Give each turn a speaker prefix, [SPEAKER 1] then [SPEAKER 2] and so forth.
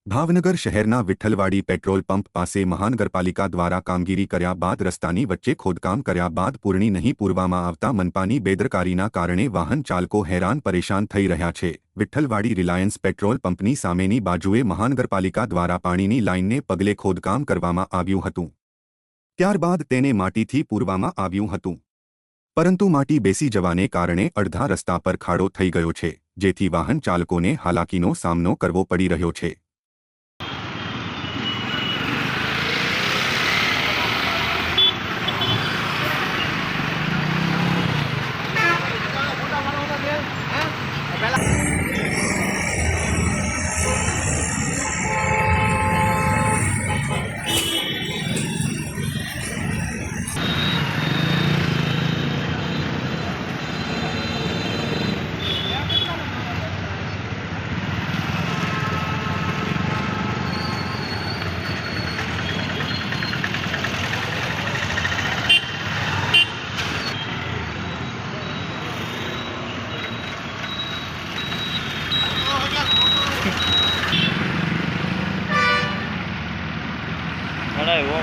[SPEAKER 1] ભાવનગર શહેરના Vithalwadi petrol pump પાસે મહાનગરપાલિકા દ્વારા કામગીરી કર્યા બાદ રસ્તાની વચ્ચે ખોદકામ કર્યા બાદ પૂરણી નહીં પૂરવામાં આવતા મનપાની બેદરકારીના કારણે વાહન ચાલકો હેરાન પરેશાન થઈ રહ્યા છે। વિઠ્ઠલવાડી રિલાયન્સ પેટ્રોલ પંપની સામેની બાજુએ મહાનગરપાલિકા દ્વારા પાણીની લાઇનને પગલે ખોદકામ કરવામાં આવ્યું હતું। ત્યારબાદ તેને માટીથી પૂરવામાં આવ્યું હતું, પરંતુ માટી બેસી જવાને કારણે અડધા રસ્તા પર ખાડો થઈ ગયો છે, જેથી વાહન ચાલકોને હાલાકીનો સામનો કરવો પડી રહ્યો છે।
[SPEAKER 2] ઘણા એવો